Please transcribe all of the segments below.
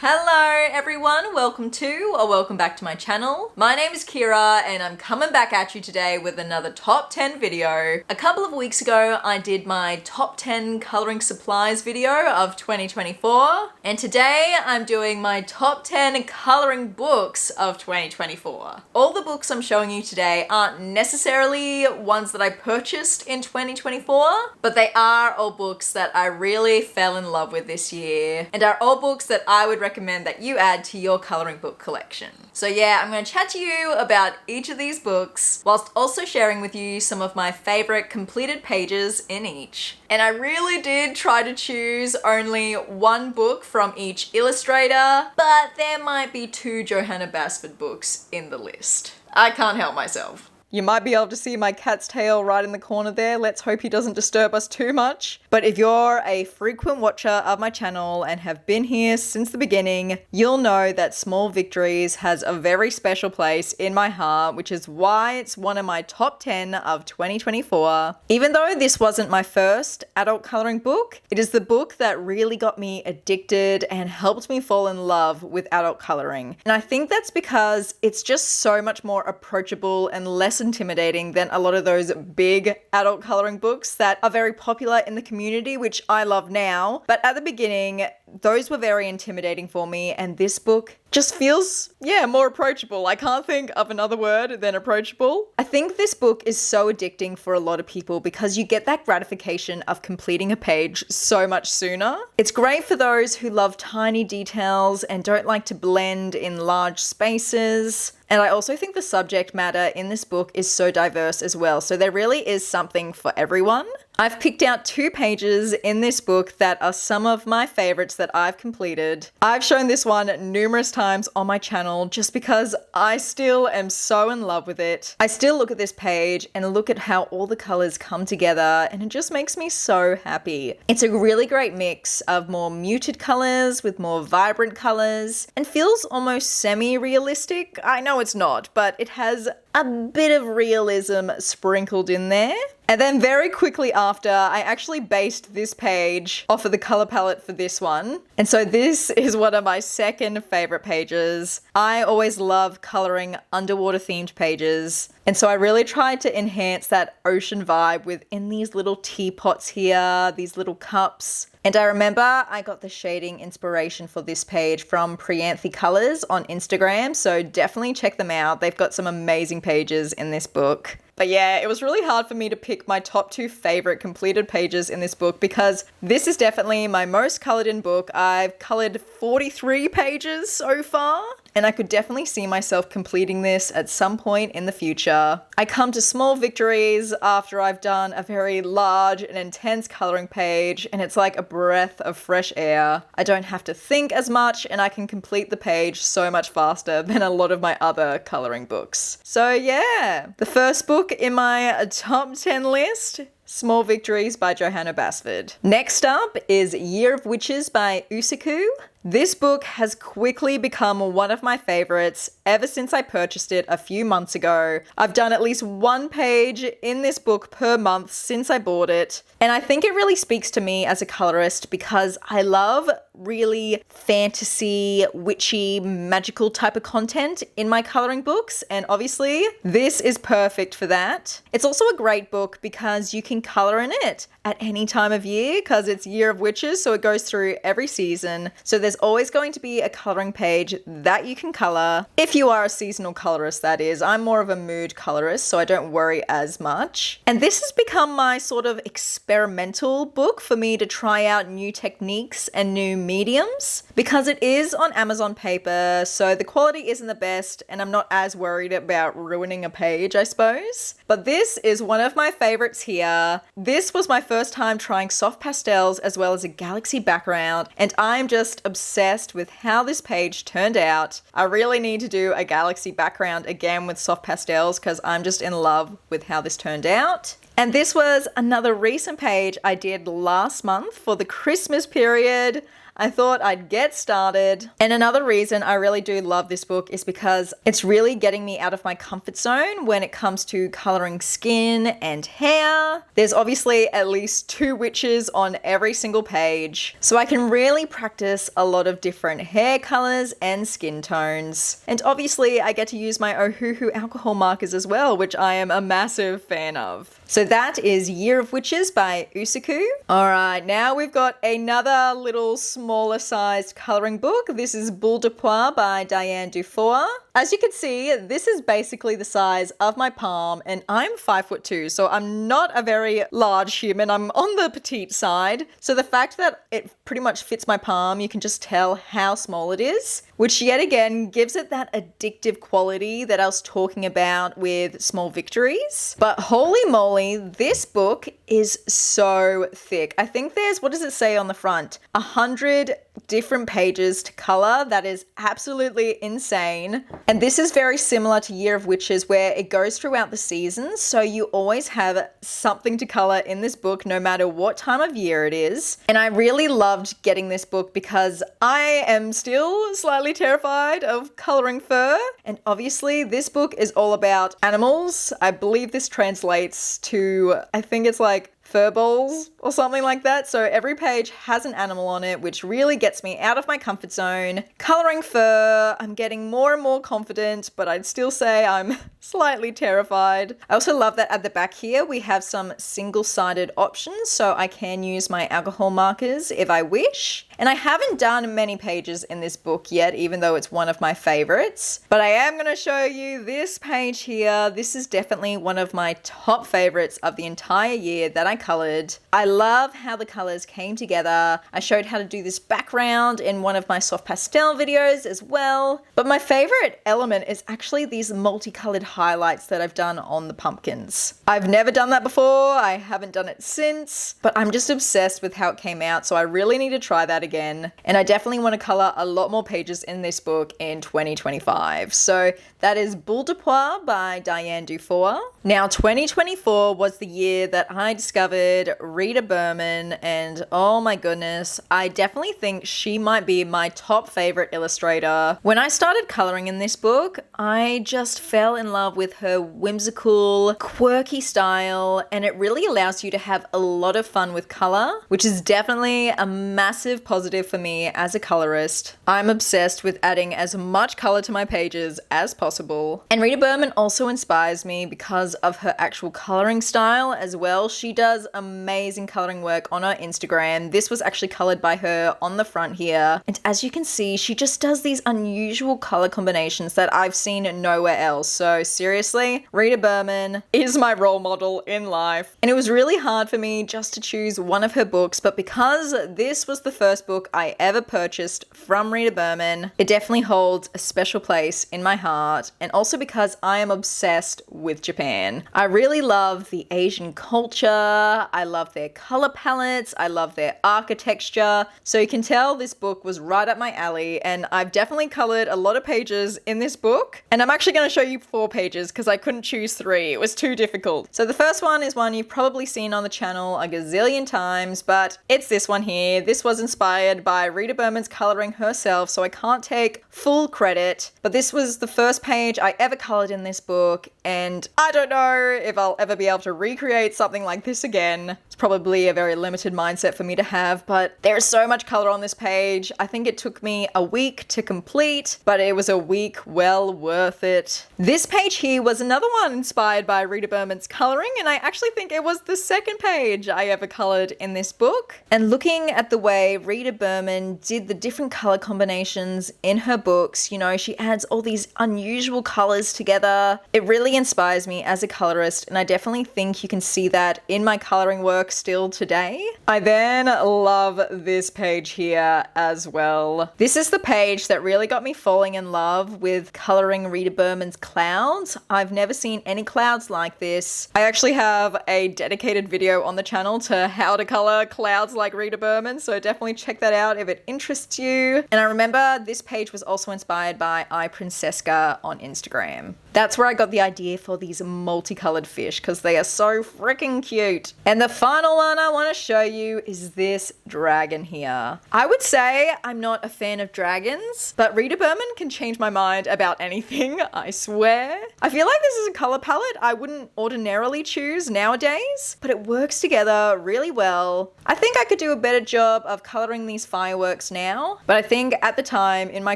Hello everyone, welcome back to my channel. My name is Kira and I'm coming back at you today with another top 10 video. A couple of weeks ago I did my top 10 colouring supplies video of 2024 and today I'm doing my top 10 colouring books of 2024. All the books I'm showing you today aren't necessarily ones that I purchased in 2024, but they are all books that I really fell in love with this year and are all books that I would recommend that you add to your colouring book collection. So yeah, I'm going to chat to you about each of these books whilst also sharing with you some of my favourite completed pages in each. And I really did try to choose only one book from each illustrator, but there might be two Johanna Basford books in the list. I can't help myself. You might be able to see my cat's tail right in the corner there. Let's hope he doesn't disturb us too much. But if you're a frequent watcher of my channel and have been here since the beginning, you'll know that Small Victories has a very special place in my heart, which is why it's one of my top 10 of 2024. Even though this wasn't my first adult colouring book, it is the book that really got me addicted and helped me fall in love with adult colouring. And I think that's because it's just so much more approachable and less intimidating than a lot of those big adult colouring books that are very popular in the community, which I love now. But at the beginning, those were very intimidating for me, and this book just feels, more approachable. I can't think of another word than approachable. I think this book is so addicting for a lot of people because you get that gratification of completing a page so much sooner. It's great for those who love tiny details and don't like to blend in large spaces. And I also think the subject matter in this book is so diverse as well. So there really is something for everyone. I've picked out 2 pages in this book that are some of my favorites that I've completed. I've shown this one numerous times on my channel just because I still am so in love with it. I still look at this page and look at how all the colors come together and it just makes me so happy. It's a really great mix of more muted colors with more vibrant colors and feels almost semi-realistic. I know it's not, but it has a bit of realism sprinkled in there. And then very quickly after, I actually based this page off of the color palette for this one. And so this is one of my second favorite pages. I always love coloring underwater themed pages. And so I really tried to enhance that ocean vibe within these little teapots here, these little cups. And I remember I got the shading inspiration for this page from Prianthe Colors on Instagram, so definitely check them out. They've got some amazing pages in this book. But yeah, it was really hard for me to pick my top 2 favorite completed pages in this book because this is definitely my most colored in book. I've colored 43 pages so far, and I could definitely see myself completing this at some point in the future. I come to Small Victories after I've done a very large and intense coloring page, and it's like a breath of fresh air. I don't have to think as much, and I can complete the page so much faster than a lot of my other coloring books. So yeah, the first book in my top 10 list, Small Victories by Johanna Basford. Next up is Year of Witches by Uusikuuu. This book has quickly become one of my favorites ever since I purchased it a few months ago. I've done at least one page in this book per month since I bought it. And I think it really speaks to me as a colorist because I love really fantasy, witchy, magical type of content in my coloring books. And obviously this is perfect for that. It's also a great book because you can color in it at any time of year because it's Year of Witches, so it goes through every season. So there's always going to be a coloring page that you can color. If you are a seasonal colorist, that is. I'm more of a mood colorist, so I don't worry as much. And this has become my sort of experimental book for me to try out new techniques and new mediums because it is on Amazon paper, so the quality isn't the best and I'm not as worried about ruining a page, I suppose. But this is one of my favorites here. This was my first time trying soft pastels as well as a galaxy background, and I'm just obsessed with how this page turned out. I really need to do a galaxy background again with soft pastels because I'm just in love with how this turned out. And this was another recent page I did last month for the Christmas period. I thought I'd get started. And another reason I really do love this book is because it's really getting me out of my comfort zone when it comes to coloring skin and hair. There's obviously at least 2 witches on every single page, so I can really practice a lot of different hair colors and skin tones. And obviously I get to use my Ohuhu alcohol markers as well, which I am a massive fan of. So that is Year of Witches by Uusikuuu. Alright, now we've got another little smaller sized coloring book. This is Boules de Poils by Diane dufour. As you can see, this is basically the size of my palm, and I'm 5'2", so I'm not a very large human. I'm on the petite side. So the fact that it pretty much fits my palm, you can just tell how small it is, which yet again gives it that addictive quality that I was talking about with Small Victories. But holy moly, this book is so thick. I think there's, what does it say on the front? 100 different pages to color. That is absolutely insane. And this is very similar to Year of Witches, where it goes throughout the seasons, so you always have something to color in this book no matter what time of year it is. And I really loved getting this book because I am still slightly terrified of coloring fur, and obviously this book is all about animals. I believe this translates to, I think it's like fur balls or something like that. So every page has an animal on it, which really gets me out of my comfort zone. Coloring fur, I'm getting more and more confident, but I'd still say I'm slightly terrified. I also love that at the back here we have some single-sided options, so I can use my alcohol markers if I wish. And I haven't done many pages in this book yet, even though it's one of my favorites. But I am going to show you this page here. This is definitely one of my top favorites of the entire year that I colored. I love how the colors came together. I showed how to do this background in one of my soft pastel videos as well. But my favorite element is actually these multicolored highlights that I've done on the pumpkins. I've never done that before. I haven't done it since, but I'm just obsessed with how it came out. So I really need to try that again. And I definitely want to color a lot more pages in this book in 2025. So that is Boules de Poils by Diane dufour. Now 2024 was the year that I discovered Rita Berman, and oh my goodness, I definitely think she might be my top favorite illustrator. When I started coloring in this book, I just fell in love with her whimsical, quirky style, and it really allows you to have a lot of fun with color, which is definitely a massive positive for me as a colorist. I'm obsessed with adding as much color to my pages as possible. And Rita Berman also inspires me because of her actual coloring style as well. She does amazing coloring work on her Instagram. This was actually colored by her on the front here. And as you can see, she just does these unusual color combinations that I've seen nowhere else. So seriously, Rita Berman is my role model in life. And it was really hard for me just to choose one of her books, but because this was the first book I ever purchased from Rita Berman, it definitely holds a special place in my heart. And also because I am obsessed with Japan. I really love the Asian culture. I love their color palettes. I love their architecture. So you can tell this book was right up my alley, and I've definitely colored a lot of pages in this book. And I'm actually going to show you 4 pages because I couldn't choose 3. It was too difficult. So the first one is one you've probably seen on the channel a gazillion times, but it's this one here. This was inspired by Rita Berman's coloring herself, so I can't take full credit. But this was the first page I ever colored in this book, and I don't know if I'll ever be able to recreate something like this again. It's probably a very limited mindset for me to have, but there's so much color on this page. I think it took me a week to complete, but it was a week well worth it. This page here was another one inspired by Rita Berman's coloring, and I actually think it was the second page I ever colored in this book. And looking at the way Rita Berman did the different color combinations in her books, you know, she adds all these unusual colors together. It really inspires me as a colorist, and I definitely think you can see that in my coloring work still today. I then love this page here as well. This is the page that really got me falling in love with coloring Rita Berman's clouds. I've never seen any clouds like this. I actually have a dedicated video on the channel to how to color clouds like Rita Berman, so definitely check that out if it interests you. And I remember this page was also inspired by I Princesca on Instagram. That's where I got the idea for these multicolored fish because they are so freaking cute. And the final one I want to show you is this dragon here. I would say I'm not a fan of dragons, but Rita Berman can change my mind about anything, I swear. I feel like this is a color palette I wouldn't ordinarily choose nowadays, but it works together really well. I think I could do a better job of coloring these fireworks now, but I think at the time in my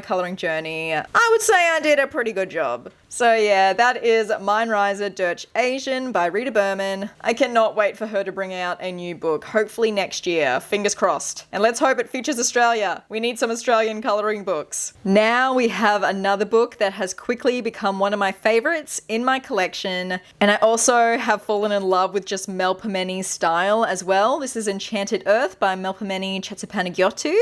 coloring journey, I would say I did a pretty good job. So yeah, that is Meine, Reise, durch, Asien by Rita Berman. I cannot wait for her to bring out a new book, hopefully next year, fingers crossed. And let's hope it features Australia. We need some Australian colouring books. Now we have another book that has quickly become one of my favourites in my collection. And I also have fallen in love with just melpomeni style as well. This is Enchanted Earth by melpomeni, chatzipanagiotou.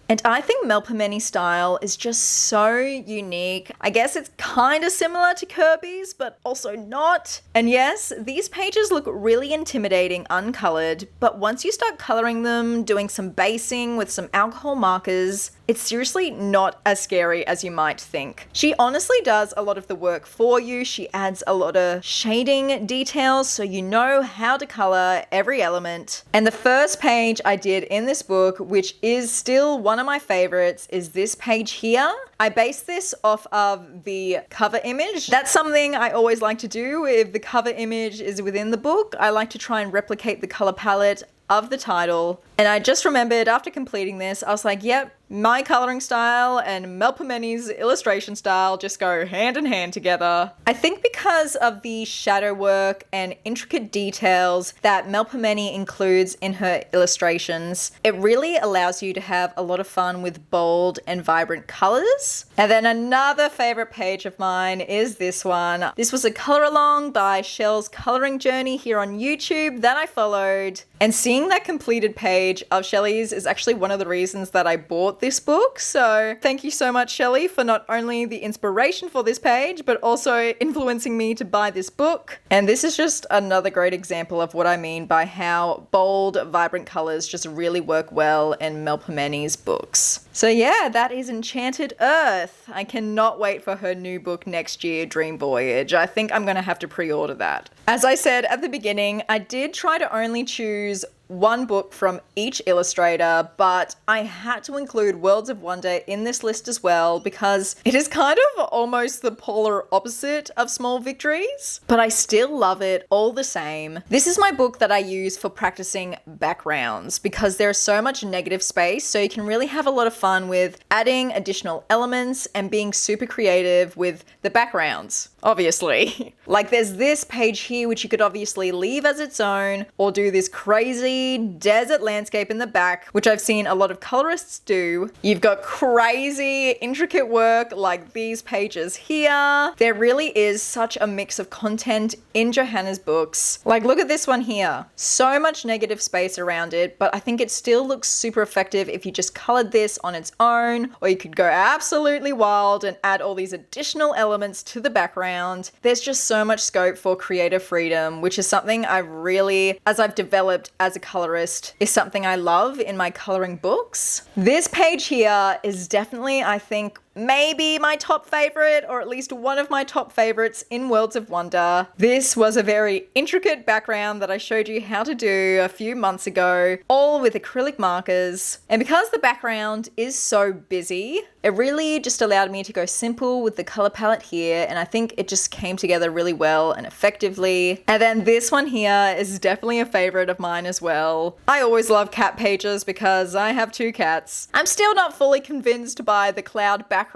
And I think melpomeni style is just so unique. I guess it's kind of similar to Kirby's, but also not. And yes, these pages look really intimidating uncolored, but once you start coloring them, doing some basing with some alcohol markers, it's seriously not as scary as you might think. She honestly does a lot of the work for you. She adds a lot of shading details so you know how to color every element. And the first page I did in this book, which is still one of my favorites, is this page here. I based this off of the cover image. That's something I always like to do. If the cover image is within the book, I like to try and replicate the color palette of the title. And I just remembered after completing this, I was like, yep, my coloring style and melpomeni's illustration style just go hand in hand together. I think because of the shadow work and intricate details that melpomeni includes in her illustrations, it really allows you to have a lot of fun with bold and vibrant colors. And then another favorite page of mine is this one. This was a color along by Shell's Coloring Journey here on YouTube that I followed. And seeing that completed page of Shelley's is actually one of the reasons that I bought this book. So thank you so much, Shelley, for not only the inspiration for this page, but also influencing me to buy this book. And this is just another great example of what I mean by how bold, vibrant colors just really work well in melpomeni's books. So yeah, that is Enchanted Earth. I cannot wait for her new book next year, Dream Voyage. I think I'm gonna have to pre-order that. As I said at the beginning, I did try to only choose one book from each illustrator, but I had to include Worlds of Wonder in this list as well because it is kind of almost the polar opposite of Small Victories, but I still love it all the same. This is my book that I use for practicing backgrounds because there's so much negative space, so you can really have a lot of fun with adding additional elements and being super creative with the backgrounds, obviously. Like there's this page here which you could obviously leave as its own or do this crazy desert landscape in the back, which I've seen a lot of colorists do. You've got crazy intricate work like these pages here. There really is such a mix of content in Johanna's books. Like look at this one here. So much negative space around it, but I think it still looks super effective if you just colored this on its own, or you could go absolutely wild and add all these additional elements to the background. There's just so much scope for creative freedom, which is something I really, as I've developed as a colorist, is something I love in my coloring books. This page here is definitely, I think, maybe my top favorite, or at least one of my top favorites in Worlds of Wonder. This was a very intricate background that I showed you how to do a few months ago, all with acrylic markers. And because the background is so busy, it really just allowed me to go simple with the color palette here, and I think it just came together really well and effectively. And then this one here is definitely a favorite of mine as well. I always love cat pages because I have 2 cats. I'm still not fully convinced by the cloud background,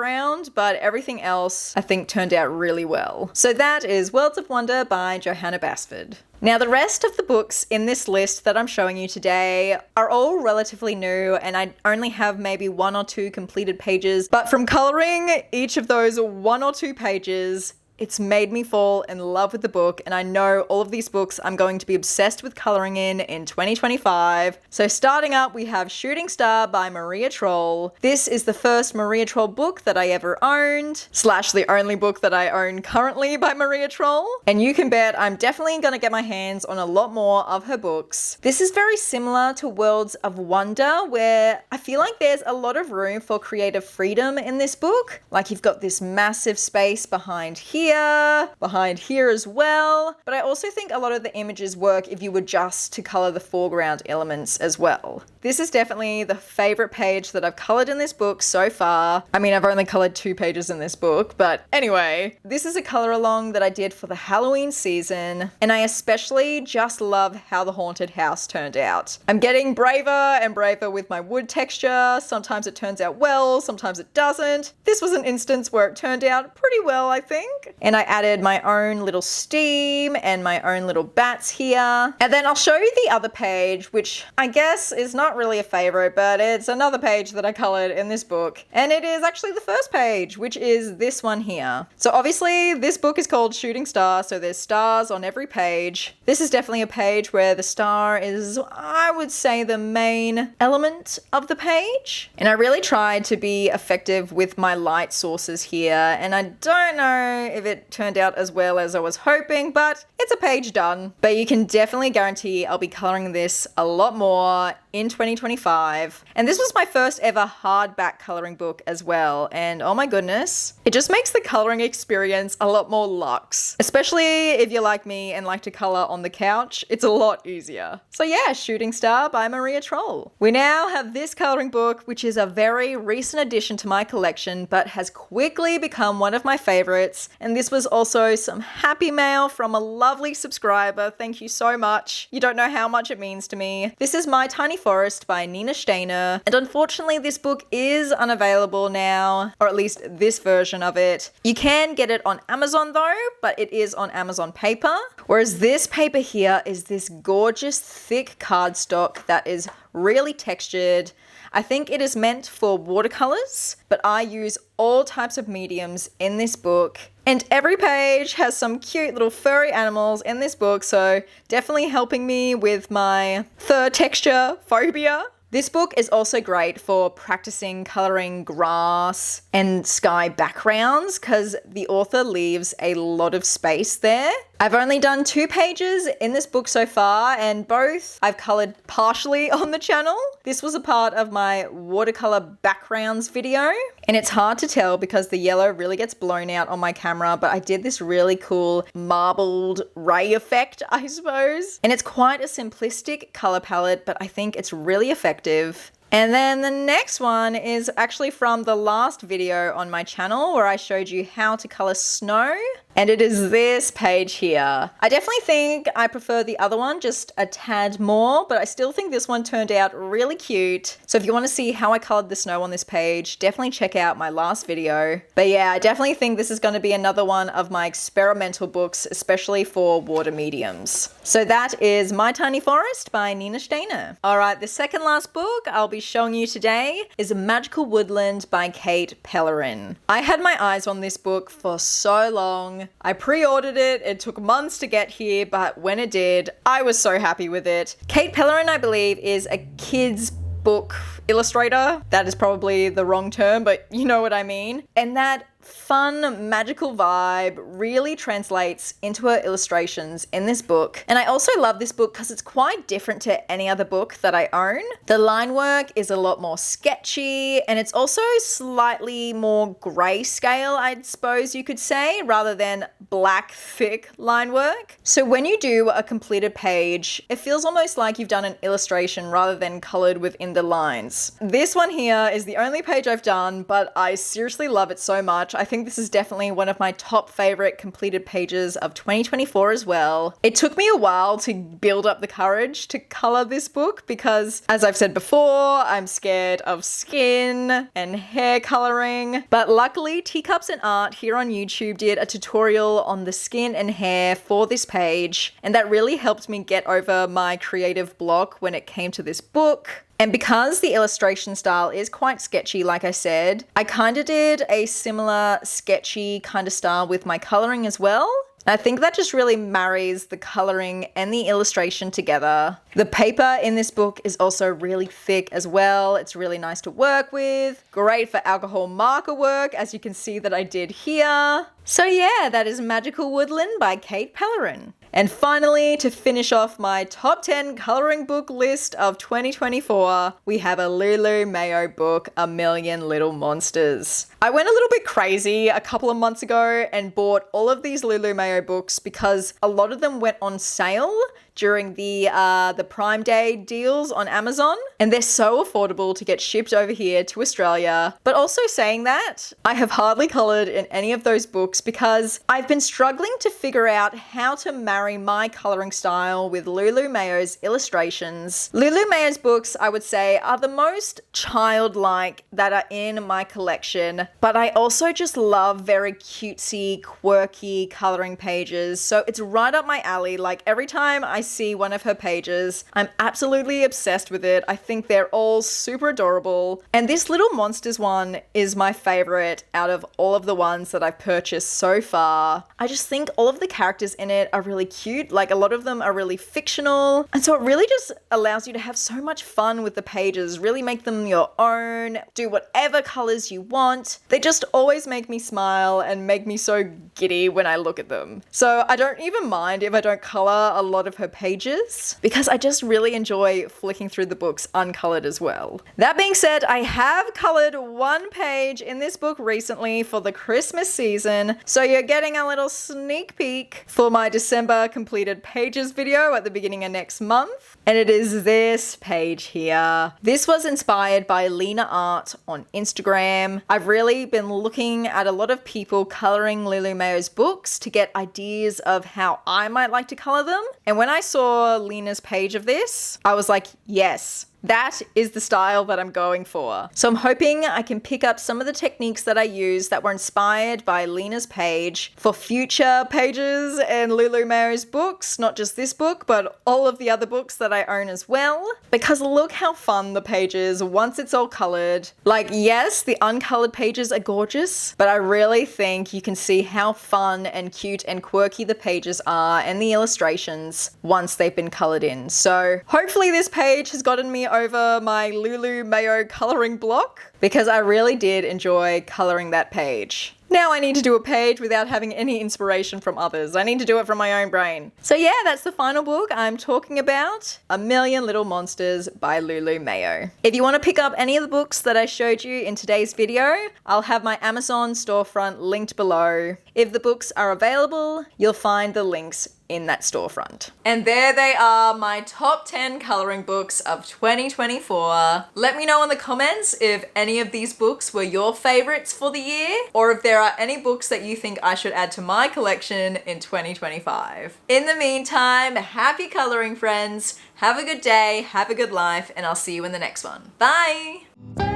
but everything else I think turned out really well. So that is Worlds of Wonder by Johanna Basford. Now the rest of the books in this list that I'm showing you today are all relatively new, and I only have maybe 1 or 2 completed pages, but from coloring each of those 1 or 2 pages, it's made me fall in love with the book, and I know all of these books I'm going to be obsessed with coloring in 2025. So starting up, we have Shooting Star by Maria Trolle. This is the first Maria Trolle book that I ever owned, / the only book that I own currently by Maria Trolle. And you can bet I'm definitely gonna get my hands on a lot more of her books. This is very similar to Worlds of Wonder, where I feel like there's a lot of room for creative freedom in this book. Like you've got this massive space behind here, here, behind here as well. But I also think a lot of the images work if you were just to color the foreground elements as well. This is definitely the favorite page that I've colored in this book so far. I mean, I've only colored 2 pages in this book, but anyway, this is a color along that I did for the Halloween season, and I especially just love how the haunted house turned out. I'm getting braver and braver with my wood texture. Sometimes it turns out well, sometimes it doesn't. This was an instance where it turned out pretty well, I think. And I added my own little steam and my own little bats here. And then I'll show you the other page, which I guess is not really a favorite, but it's another page that I colored in this book. And it is actually the first page, which is this one here. So obviously this book is called Shooting Star, so there's stars on every page. This is definitely a page where the star is, I would say, the main element of the page. And I really tried to be effective with my light sources here, and I don't know if it turned out as well as I was hoping, but it's a page done. But you can definitely guarantee I'll be coloring this a lot more in 2025. And this was my first ever hardback coloring book as well, and oh my goodness, it just makes the coloring experience a lot more luxe. Especially if you're like me and like to color on the couch, it's a lot easier. So yeah, Shooting Star by Maria Trolle. We now have this coloring book, which is a very recent addition to my collection, but has quickly become one of my favorites. And this was also some happy mail from a lovely subscriber. Thank you so much. You don't know how much it means to me. This is My Tiny Forest by Nina Stajner, and unfortunately this book is unavailable now, or at least this version of it. You can get it on Amazon though, but it is on Amazon paper, whereas this paper here is this gorgeous thick cardstock that is really textured. I think it is meant for watercolors, but I use all types of mediums in this book. And every page has some cute little furry animals in this book, so definitely helping me with my fur texture phobia. This book is also great for practicing coloring grass and sky backgrounds because the author leaves a lot of space there. I've only done 2 pages in this book so far, and both I've colored partially on the channel. This was a part of my watercolor backgrounds video, and it's hard to tell because the yellow really gets blown out on my camera, but I did this really cool marbled ray effect, I suppose. And it's quite a simplistic color palette, but I think it's really effective. And then the next one is actually from the last video on my channel where I showed you how to color snow. And it is this page here. I definitely think I prefer the other one just a tad more, but I still think this one turned out really cute. So if you want to see how I colored the snow on this page, definitely check out my last video. But yeah, I definitely think this is going to be another one of my experimental books, especially for water mediums. So that is My Tiny Forest by Nina Stajner. All right, the second last book I'll be showing you today is Magical Woodland by Kate Pellerin. I had my eyes on this book for so long. I pre-ordered it. It took months to get here, but when it did, I was so happy with it. Kate Pellerin, I believe, is a kid's book illustrator. That is probably the wrong term, but you know what I mean. And that fun, magical vibe really translates into her illustrations in this book. And I also love this book because it's quite different to any other book that I own. The line work is a lot more sketchy, and it's also slightly more grayscale, I suppose you could say, rather than black, thick line work. So when you do a completed page, it feels almost like you've done an illustration rather than colored within the lines. This one here is the only page I've done, but I seriously love it so much. I think this is definitely one of my top favorite completed pages of 2024 as well. It took me a while to build up the courage to color this book because, as I've said before, I'm scared of skin and hair coloring. But luckily, Teacups and Art here on YouTube did a tutorial on the skin and hair for this page, and that really helped me get over my creative block when it came to this book. And because the illustration style is quite sketchy, like I said, I kind of did a similar sketchy kind of style with my coloring as well. I think that just really marries the coloring and the illustration together. The paper in this book is also really thick as well. It's really nice to work with. Great for alcohol marker work, as you can see that I did here. So yeah, that is Magical Woodland by Kate Pellerin. And finally, to finish off my top 10 coloring book list of 2024, we have a Lulu Mayo book, A Million Little Monsters. I went a little bit crazy a couple of months ago and bought all of these Lulu Mayo books because a lot of them went on sale during the Prime Day deals on Amazon, and they're so affordable to get shipped over here to Australia. But also saying that, I have hardly colored in any of those books because I've been struggling to figure out how to marry my coloring style with Lulu Mayo's illustrations. Lulu Mayo's books, I would say, are the most childlike that are in my collection, but I also just love very cutesy, quirky coloring pages, so it's right up my alley. Like every time I see one of her pages, I'm absolutely obsessed with it. I think they're all super adorable. And this Little Monsters one is my favorite out of all of the ones that I've purchased so far. I just think all of the characters in it are really cute. Like a lot of them are really fictional. And so it really just allows you to have so much fun with the pages, really make them your own, do whatever colors you want. They just always make me smile and make me so giddy when I look at them. So I don't even mind if I don't color a lot of her pages because I just really enjoy flicking through the books uncolored as well. That being said, I have colored one page in this book recently for the Christmas season, so you're getting a little sneak peek for my December completed pages video at the beginning of next month, and it is this page here. This was inspired by Lena Art on Instagram. I've really been looking at a lot of people coloring Lulu Mayo's books to get ideas of how I might like to color them, and when I saw Lena's page of this, I was like, yes, that is the style that I'm going for. So I'm hoping I can pick up some of the techniques that I used that were inspired by Lena's page for future pages in Lulu Mayo's books, not just this book, but all of the other books that I own as well. Because look how fun the page is once it's all colored. Like, yes, the uncolored pages are gorgeous, but I really think you can see how fun and cute and quirky the pages are and the illustrations once they've been colored in. So hopefully this page has gotten me over my Lulu Mayo coloring block because I really did enjoy coloring that page. Now I need to do a page without having any inspiration from others. I need to do it from my own brain. So yeah, that's the final book I'm talking about, A Million Little Monsters by Lulu Mayo. If you want to pick up any of the books that I showed you in today's video, I'll have my Amazon storefront linked below. If the books are available, you'll find the links in that storefront. And there they are, my top 10 coloring books of 2024. Let me know in the comments if any of these books were your favorites for the year, or if there are any books that you think I should add to my collection in 2025. In the meantime, happy coloring, friends. Have a good day, have a good life, and I'll see you in the next one. Bye!